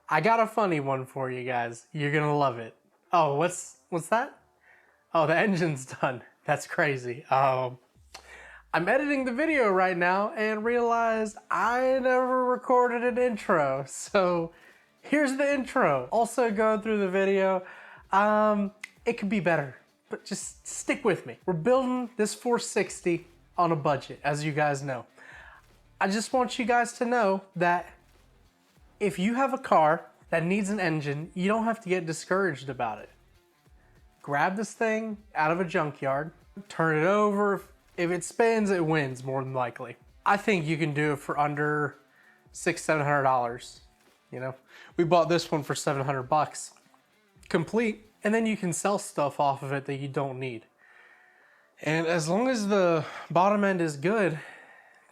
I got a funny one for you guys. You're gonna love it. Oh, what's that? Oh, the engine's done. That's crazy. I'm editing the video right now and realized I never recorded an intro. So here's the intro. Also going through the video, it could be better, but just stick with me. We're building this 460 on a budget, as you guys know. I just want you guys to know that if you have a car that needs an engine, you don't have to get discouraged about it. Grab this thing out of a junkyard, turn it over. If it spins, it wins more than likely. I think you can do it for under $600-700. You know, we bought this one for 700 bucks, complete, and then you can sell stuff off of it that you don't need. And as long as the bottom end is good,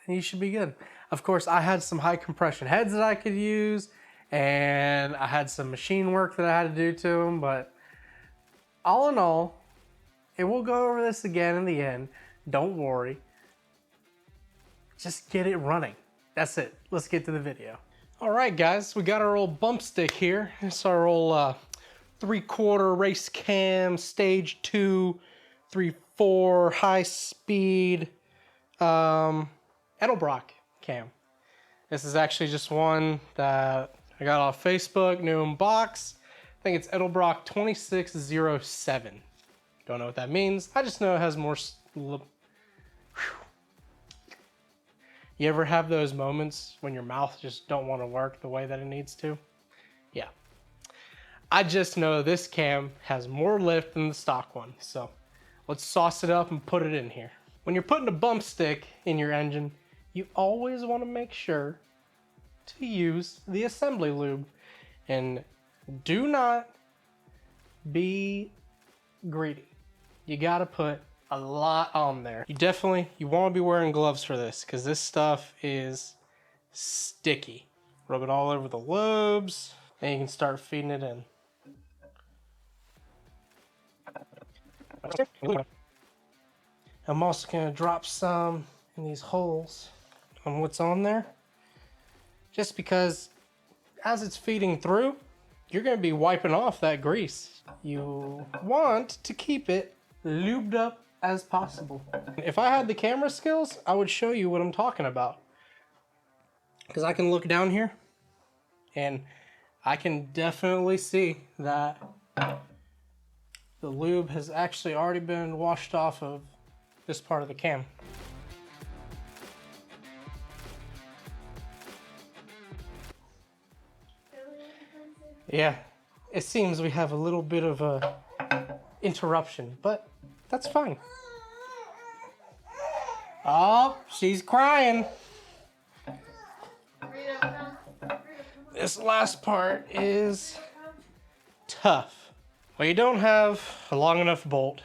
then you should be good. Of course, I had some high compression heads that I could use, and I had some machine work that I had to do to them, but all in all, and we'll go over this again in the end, don't worry. Just get it running. That's it. Let's get to the video. All right, guys, we got our old bump stick here. It's our old 3/4 race cam, stage 2, 3/4 high speed Edelbrock cam. This is actually just one that I got off Facebook, new in box. I think it's Edelbrock 2607. Don't know what that means. I just know it has more. You ever have those moments when your mouth just don't want to work the way that it needs to? Yeah. I just know this cam has more lift than the stock one. So let's sauce it up and put it in here. When you're putting a bump stick in your engine, you always want to make sure to use the assembly lube. And do not be greedy. You gotta put a lot on there. You want to be wearing gloves for this, because this stuff is sticky. Rub it all over the lobes, and you can start feeding it in. I'm also gonna drop some in these holes on what's on there, just because as it's feeding through, you're gonna be wiping off that grease. You want to keep it lubed up as possible. If I had the camera skills, I would show you what I'm talking about. Because I can look down here and I can definitely see that the lube has actually already been washed off of this part of the cam. Yeah, it seems we have a little bit of a interruption, but that's fine. Oh, she's crying. This last part is tough. Well, you don't have a long enough bolt.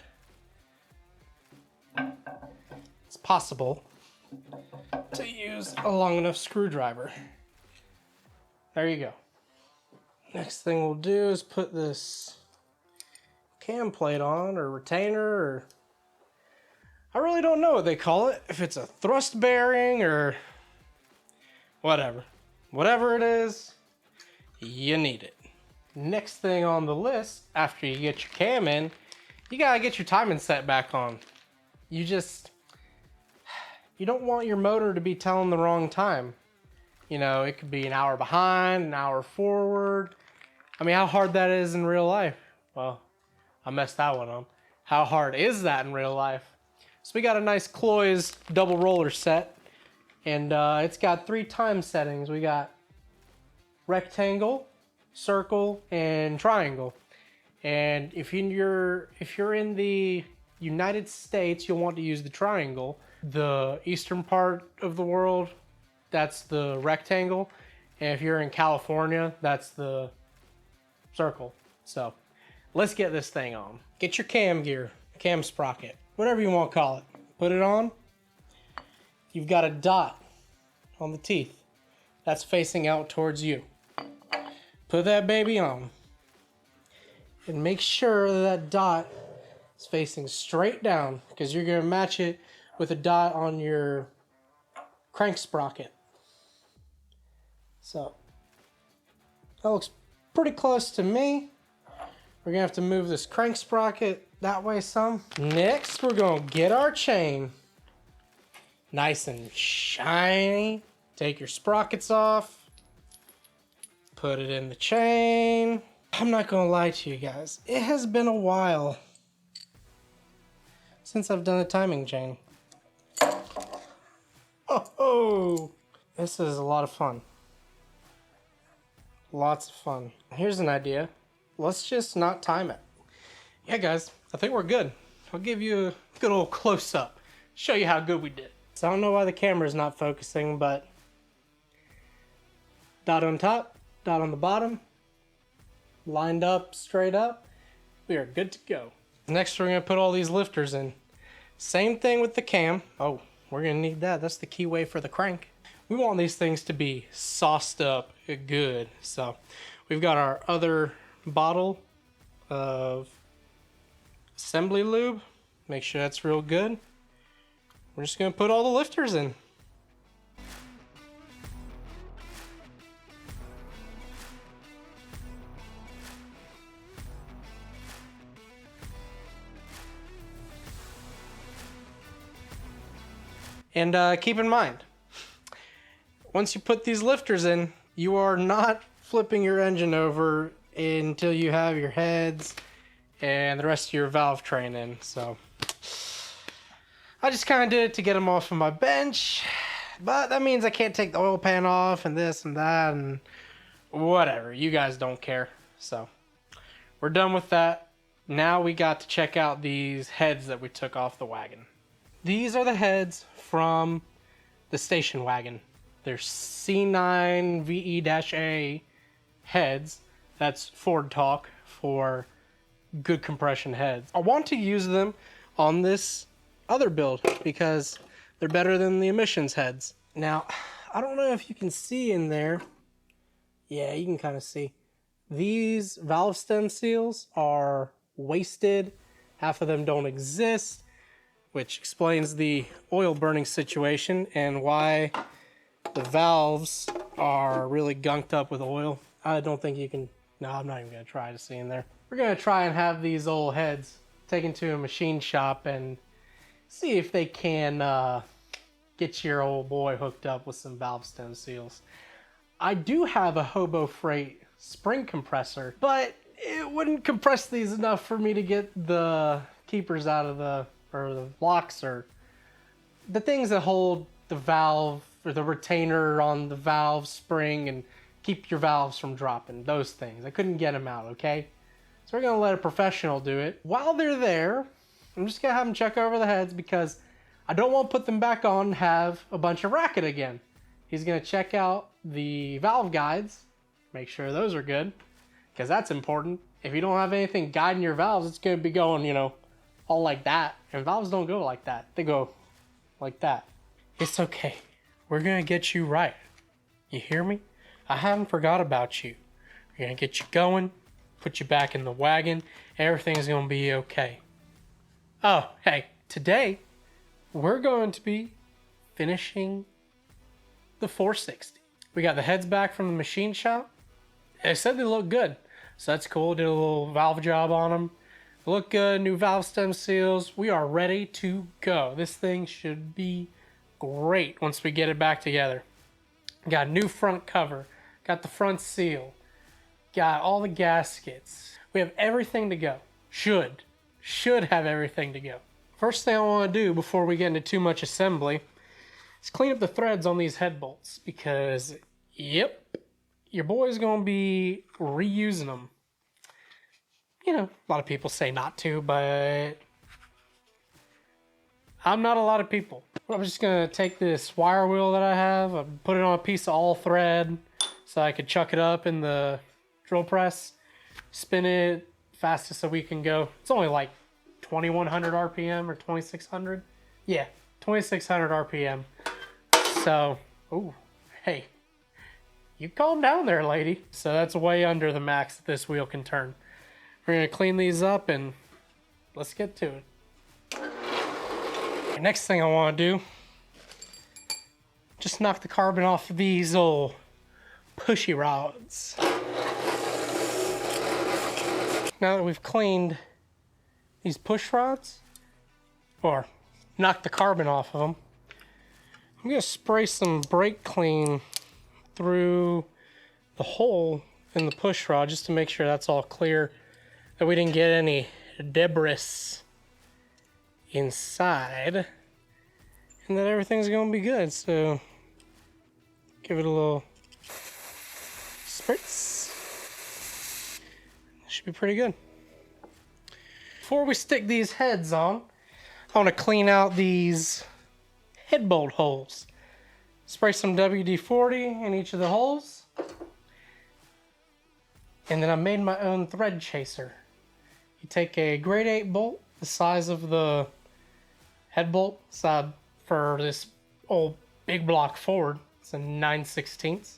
It's possible to use a long enough screwdriver. There you go. Next thing we'll do is put this cam plate on, or retainer, or I really don't know what they call it. If it's a thrust bearing or whatever. Whatever it is, you need it. Next thing on the list, after you get your cam in, you gotta get your timing set back on. You don't want your motor to be telling the wrong time. You know, it could be an hour behind, an hour forward. I mean, how hard that is in real life? Well, I messed that one up. How hard is that in real life? So we got a nice Cloy's double roller set, and it's got 3 time settings. We got rectangle, circle, and triangle. And if you're in the United States, you'll want to use the triangle. The eastern part of the world, that's the rectangle. And if you're in California, that's the circle. So let's get this thing on. Get your cam gear, cam sprocket, whatever you want to call it. Put it on. You've got a dot on the teeth. That's facing out towards you. Put that baby on. And make sure that dot is facing straight down, because you're going to match it with a dot on your crank sprocket. So that looks pretty close to me. We're gonna have to move this crank sprocket that way some. Next, we're gonna get our chain. Nice and shiny. Take your sprockets off. Put it in the chain. I'm not gonna lie to you guys. It has been a while since I've done a timing chain. Oh, this is a lot of fun. Lots of fun. Here's an idea. Let's just not time it. Yeah, guys, I think we're good. I'll give you a good old close-up. Show you how good we did. So I don't know why the camera's not focusing, but dot on top, dot on the bottom, lined up, straight up. We are good to go. Next, we're gonna put all these lifters in. Same thing with the cam. Oh, we're gonna need that. That's the keyway for the crank. We want these things to be sauced up good. So we've got our other bottle of assembly lube. Make sure that's real good. We're just gonna put all the lifters in. And keep in mind, once you put these lifters in, you are not flipping your engine over until you have your heads and the rest of your valve train in. So I just kind of did it to get them off of my bench, but that means I can't take the oil pan off and this and that and whatever. You guys don't care. So we're done with that. Now we got to check out these heads that we took off the wagon. These are the heads from the station wagon. They're C9 VE-A heads. That's Ford talk for good compression heads. I want to use them on this other build because they're better than the emissions heads. Now, I don't know if you can see in there. Yeah, you can kind of see. These valve stem seals are wasted. Half of them don't exist, which explains the oil burning situation and why the valves are really gunked up with oil. I don't think you can, no, I'm not even gonna try to see in there. We're gonna try and have these old heads taken to a machine shop and see if they can get your old boy hooked up with some valve stem seals. I do have a Hobo Freight spring compressor, but it wouldn't compress these enough for me to get the keepers out of the, or the blocks, or the things that hold the valve or the retainer on the valve spring and keep your valves from dropping, those things. I couldn't get them out, okay? So we're gonna let a professional do it. While they're there, I'm just gonna have them check over the heads because I don't want to put them back on and have a bunch of racket again. He's gonna check out the valve guides, make sure those are good, because that's important. If you don't have anything guiding your valves, it's gonna be going, you know, all like that. And valves don't go like that. They go like that. It's okay. We're gonna get you right. You hear me? I haven't forgot about you. We're gonna get you going, put you back in the wagon. Everything's gonna be okay. Oh, hey, today we're going to be finishing the 460. We got the heads back from the machine shop. They said they look good, so that's cool. Did a little valve job on them. Look good, new valve stem seals. We are ready to go. This thing should be great once we get it back together. Got a new front cover, got the front seal, got all the gaskets. We have everything to go. Should have everything to go. First thing I want to do before we get into too much assembly is clean up the threads on these head bolts because, yep, your boy's going to be reusing them. You know, a lot of people say not to, but I'm not a lot of people. I'm just going to take this wire wheel that I have, put it on a piece of all thread so I could chuck it up in the drill press, spin it fastest that we can go. It's only like 2100 RPM or 2600. Yeah, 2600 RPM. So, ooh, hey, you calm down there, lady. So that's way under the max that this wheel can turn. We're gonna clean these up and let's get to it. The next thing I wanna do, just knock the carbon off of these old pushy rods. now that we've cleaned these push rods, or knocked the carbon off of them, I'm gonna spray some brake clean through the hole in the push rod just to make sure that's all clear, that we didn't get any debris inside, and that everything's gonna be good. So give it a little spritz. Should be pretty good. Before we stick these heads on, I want to clean out these head bolt holes. Spray some WD-40 in each of the holes. And then I made my own thread chaser. You take a grade 8 bolt, the size of the head bolt side for this old big block Ford. It's a 9/16.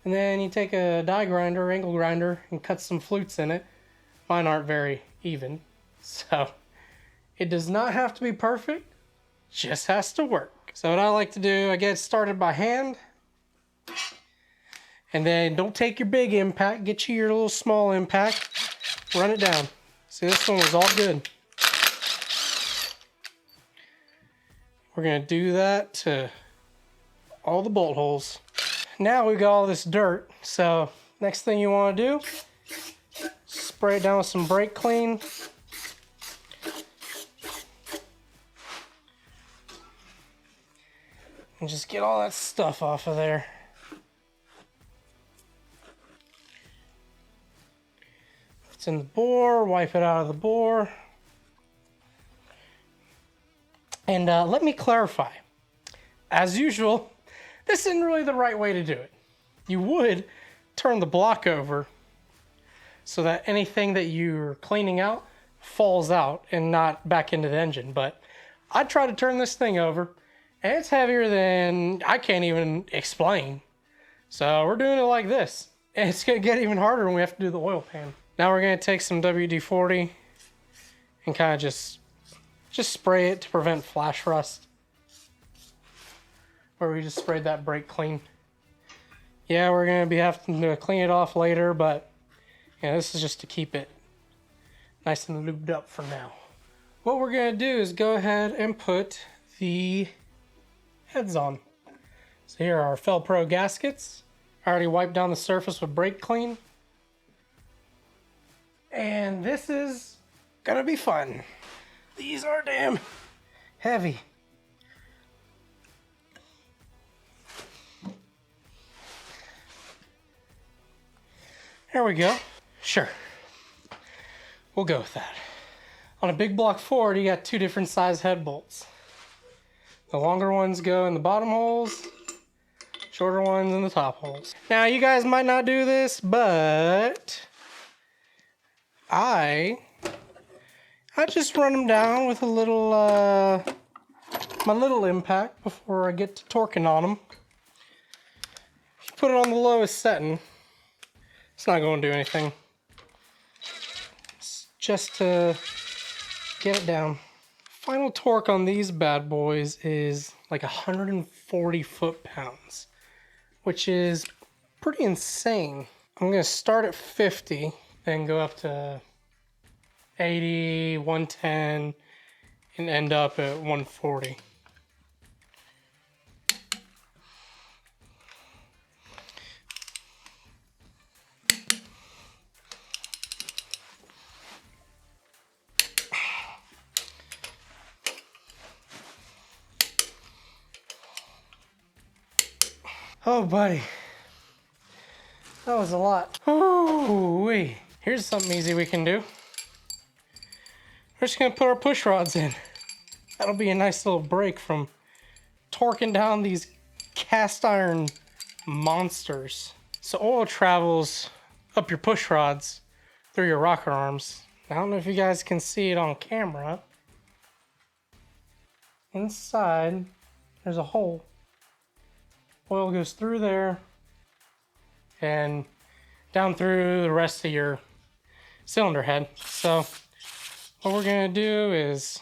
And then you take a die grinder, angle grinder, and cut some flutes in it. Mine aren't very even, so it does not have to be perfect, just has to work. So what I like to do, I get started by hand, and then don't take your big impact, get you your little small impact, run it down. See, this one was all good. We're gonna do that to all the bolt holes. Now we got all this dirt, so next thing you want to do, spray it down with some brake clean. And just get all that stuff off of there. If it's in the bore, wipe it out of the bore. And let me clarify. As usual, this isn't really the right way to do it. You would turn the block over so that anything that you're cleaning out falls out and not back into the engine. But I try to turn this thing over, and it's heavier than I can't even explain. So we're doing it like this. And it's gonna get even harder when we have to do the oil pan. Now we're gonna take some WD-40 and kind of just spray it to prevent flash rust. Where we just sprayed that brake clean. Yeah, we're gonna be having to clean it off later, but yeah, this is just to keep it nice and lubed up for now. What we're gonna do is go ahead and put the heads on. So here are our Fel-Pro gaskets. I already wiped down the surface with brake clean. And this is gonna be fun. These are damn heavy. There we go. Sure. We'll go with that. On a big block Ford, you got two different size head bolts. The longer ones go in the bottom holes, shorter ones in the top holes. Now, you guys might not do this, but I just run them down with a little, my little impact before I get to torquing on them. If you put it on the lowest setting, it's not going to do anything. It's just to get it down. Final torque on these bad boys is like 140 foot-pounds, which is pretty insane. I'm going to start at 50, then go up to 80, 110, and end up at 140. Oh, buddy. That was a lot. Ooh-wee. Here's something easy we can do. We're just gonna put our push rods in. That'll be a nice little break from torquing down these cast iron monsters. So oil travels up your push rods through your rocker arms. I don't know if you guys can see it on camera. Inside, there's a hole. Oil goes through there and down through the rest of your cylinder head. So what we're gonna do is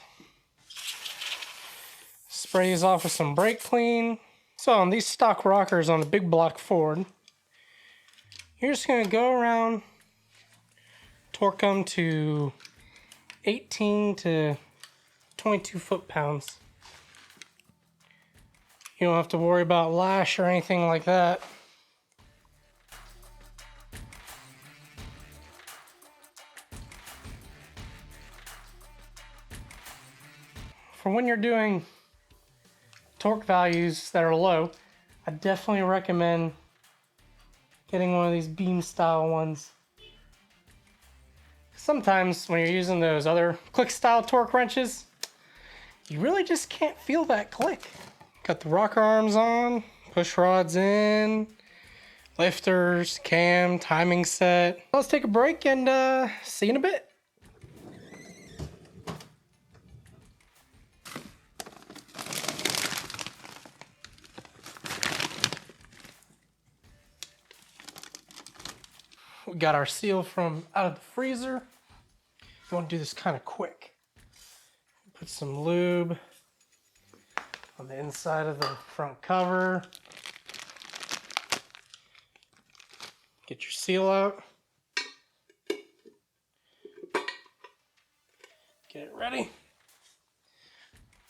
spray these off with some brake clean. So on these stock rockers on a big block Ford, you're just gonna go around torque them to 18 to 22 foot-pounds. You don't have to worry about lash or anything like that. For when you're doing torque values that are low, I definitely recommend getting one of these beam style ones. Sometimes when you're using those other click style torque wrenches, you really just can't feel that click. Got the rocker arms on, push rods in, lifters, cam, timing set. Let's take a break and see you in a bit. We got our seal from out of the freezer. We want to do this kind of quick. Put some lube on the inside of the front cover. Get your seal out. Get it ready.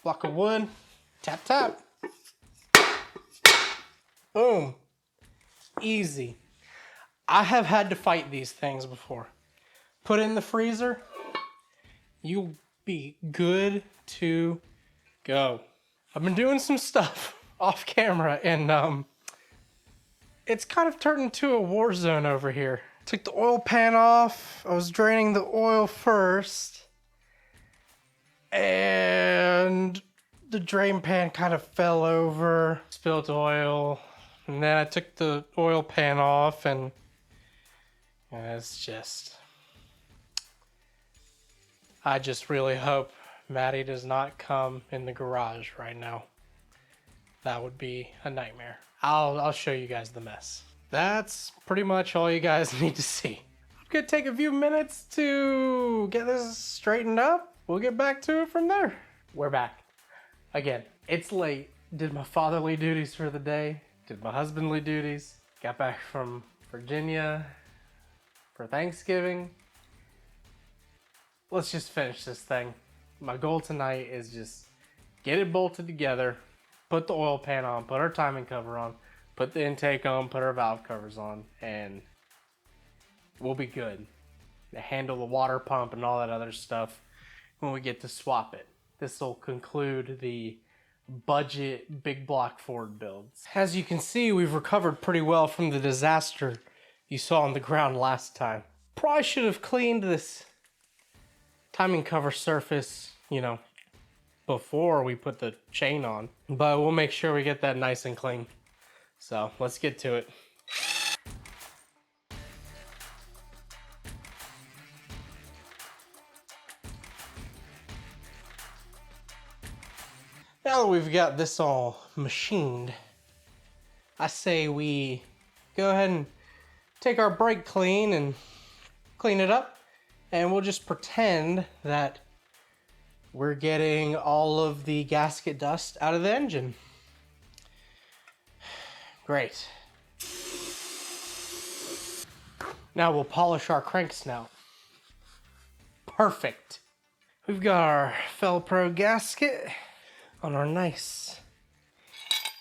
Block of wood. Tap, tap. Boom. Easy. I have had to fight these things before. Put it in the freezer, you'll be good to go. I've been doing some stuff off camera and it's kind of turned into a war zone over here. Took the oil pan off. I was draining the oil first and the drain pan kind of fell over, spilled oil, and then I took the oil pan off and it's just, I just really hope Maddie does not come in the garage right now. That would be a nightmare. I'll show you guys the mess. That's pretty much all you guys need to see. I'm gonna take a few minutes to get this straightened up. We'll get back to it from there. We're back. Again, it's late. Did my fatherly duties for the day. Did my husbandly duties. Got back from Virginia for Thanksgiving. Let's just finish this thing. My goal tonight is just get it bolted together, put the oil pan on, put our timing cover on, put the intake on, put our valve covers on, and we'll be good. To handle the water pump and all that other stuff when we get to swap it. This will conclude the budget big block Ford builds. As you can see, we've recovered pretty well from the disaster you saw on the ground last time. Probably should have cleaned this timing cover surface, you know, before we put the chain on, but we'll make sure we get that nice and clean. So let's get to it. Now that we've got this all machined, I say we go ahead and take our brake clean and clean it up, and we'll just pretend that we're getting all of the gasket dust out of the engine. Great. Now we'll polish our crank snout. Perfect. We've got our Felpro gasket on our nice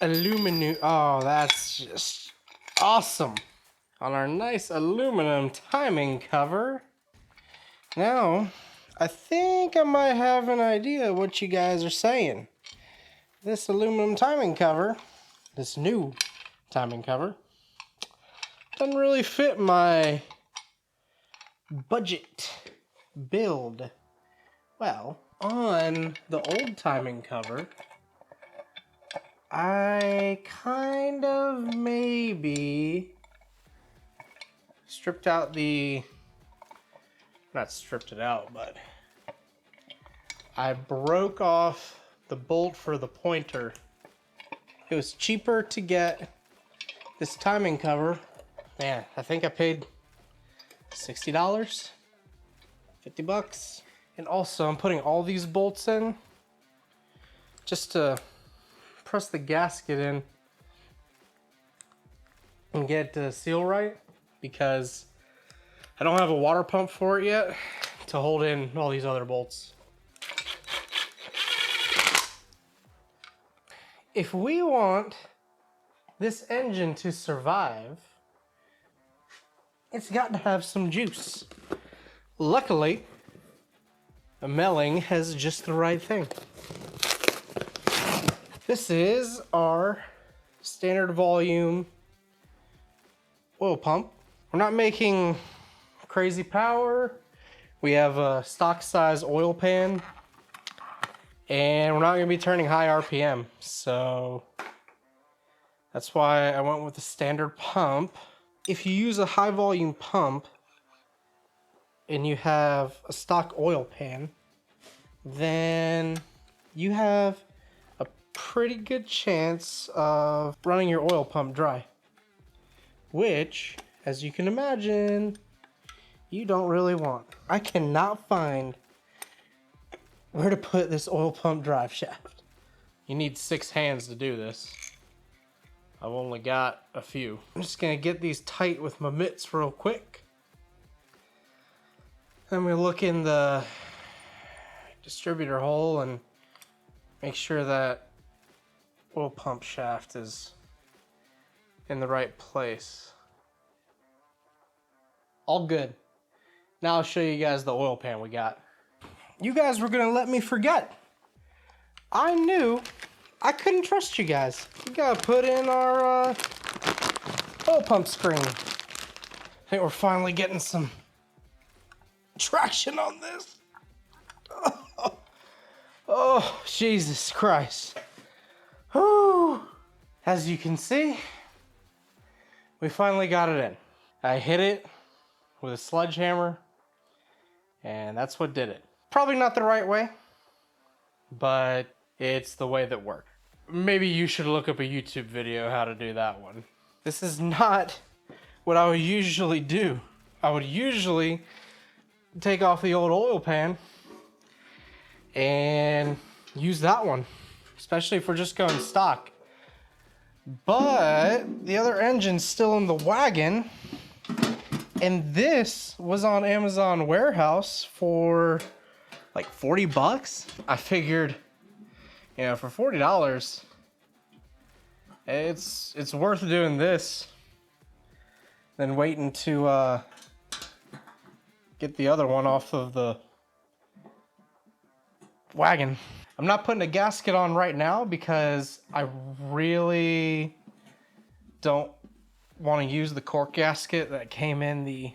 aluminum. Oh, that's just awesome. On our nice aluminum timing cover. Now, I think I might have an idea what you guys are saying. This aluminum timing cover, this new timing cover, doesn't really fit my budget build. Well, on the old timing cover, I kind of maybe stripped out the, not stripped it out, but I broke off the bolt for the pointer. It was cheaper to get this timing cover. Man, I think I paid $60, 50 bucks. And also I'm putting all these bolts in just to press the gasket in and get the seal right, because I don't have a water pump for it yet to hold in all these other bolts. If we want this engine to survive, it's got to have some juice. Luckily, a Melling has just the right thing. This is our standard volume oil pump. We're not making crazy power. We have a stock size oil pan, and we're not gonna be turning high RPM. So that's why I went with the standard pump. If you use a high volume pump and you have a stock oil pan, then you have a pretty good chance of running your oil pump dry, which, as you can imagine, you don't really want. I cannot find where to put this oil pump drive shaft. You need 6 hands to do this. I've only got a few. I'm just gonna get these tight with my mitts real quick. Then we look in the distributor hole and make sure that oil pump shaft is in the right place. All good. Now I'll show you guys the oil pan we got. You guys were gonna let me forget. I knew I couldn't trust you guys. We gotta put in our oil pump screen. I think we're finally getting some traction on this. Oh, Jesus Christ. Whew. As you can see, we finally got it in. I hit it with a sledgehammer, and that's what did it. Probably not the right way, but it's the way that worked. Maybe you should look up a YouTube video how to do that one. This is not what I would usually do. I would usually take off the old oil pan and use that one, especially if we're just going stock. But the other engine's still in the wagon, and this was on Amazon Warehouse for like 40 bucks. I figured, you know, for $40, it's worth doing this than waiting to get the other one off of the wagon. I'm not putting a gasket on right now because I really don't want to use the cork gasket that came in the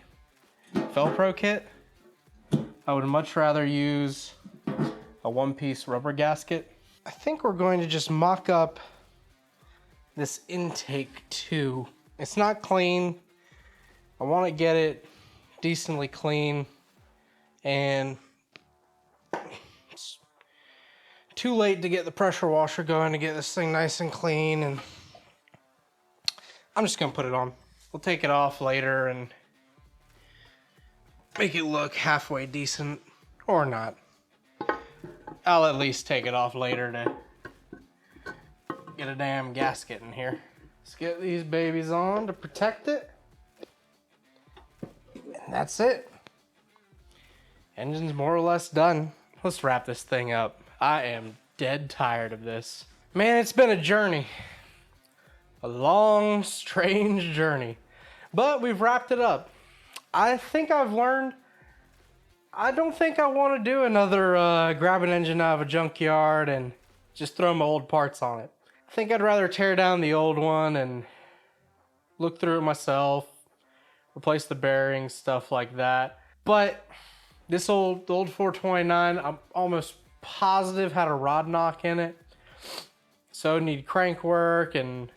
Velcro kit. I would much rather use a one-piece rubber gasket. I think we're going to just mock up this intake too. It's not clean. I want to get it decently clean, and it's too late to get the pressure washer going to get this thing nice and clean, and I'm just gonna put it on. We'll take it off later and make it look halfway decent, or not. I'll at least take it off later to get a damn gasket in here. Let's get these babies on to protect it. And that's it. Engine's more or less done. Let's wrap this thing up. I am dead tired of this. Man, it's been a journey. A long, strange journey. But we've wrapped it up. I think I've learned, I don't think I want to do another grab an engine out of a junkyard and just throw my old parts on it. I think I'd rather tear down the old one and look through it myself, replace the bearings, stuff like that. But this old 429, I'm almost positive had a rod knock in it. So it'd need crank work and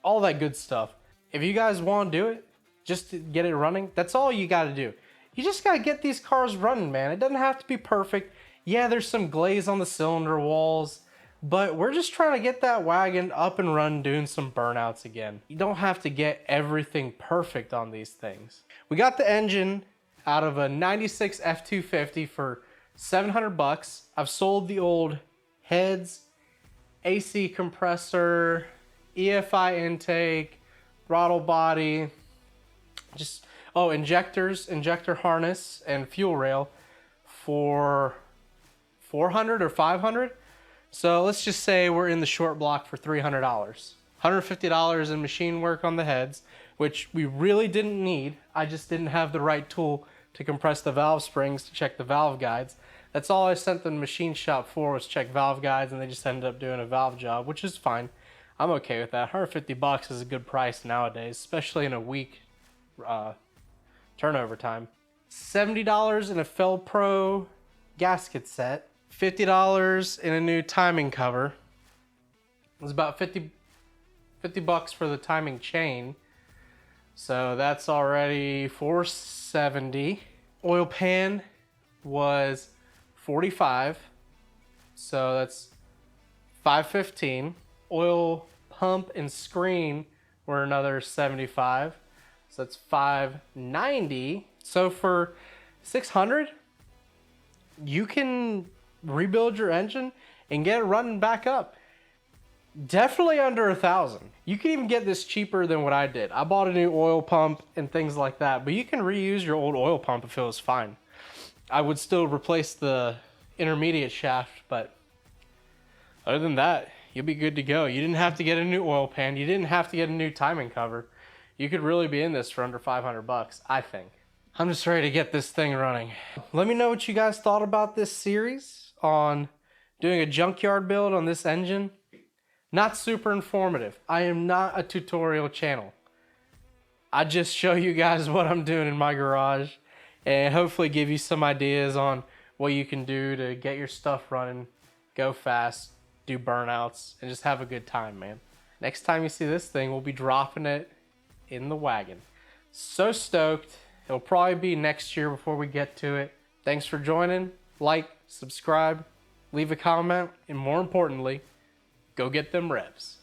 all that good stuff. If you guys want to do it, just to get it running, that's all you got to do. You just got to get these cars running, man. It doesn't have to be perfect. Yeah, there's some glaze on the cylinder walls, but we're just trying to get that wagon up and running, doing some burnouts again. You don't have to get everything perfect on these things. We got the engine out of a 96 F250 for 700 bucks. I've sold the old heads, AC compressor, EFI intake, throttle body, just Oh, injectors, injector harness, and fuel rail for 400 or 500. So let's just say we're in the short block for $300. $150 in machine work on the heads, which we really didn't need. I just didn't have the right tool to compress the valve springs to check the valve guides. That's all I sent the machine shop for, was check valve guides, and they just ended up doing a valve job, which is fine. I'm okay with that. $150 is a good price nowadays, especially in a week turnover time. $70 in a Fel-Pro gasket set. $50 in a new timing cover. It was about 50 bucks for the timing chain. So that's already $470. Oil pan was $45. So that's $515. Oil pump and screen were another $75. So that's $590. So for $600, you can rebuild your engine and get it running back up. Definitely under $1,000. You can even get this cheaper than what I did. I bought a new oil pump and things like that, but you can reuse your old oil pump if it was fine. I would still replace the intermediate shaft, but other than that, you'll be good to go. You didn't have to get a new oil pan. You didn't have to get a new timing cover. You could really be in this for under 500 bucks, I think. I'm just ready to get this thing running. Let me know what you guys thought about this series on doing a junkyard build on this engine. Not super informative. I am not a tutorial channel. I just show you guys what I'm doing in my garage and hopefully give you some ideas on what you can do to get your stuff running, go fast, do burnouts, and just have a good time, man. Next time you see this thing, we'll be dropping it in the wagon. So stoked. It'll probably be next year before we get to it. Thanks for joining. Like, subscribe, leave a comment, and more importantly, go get them revs.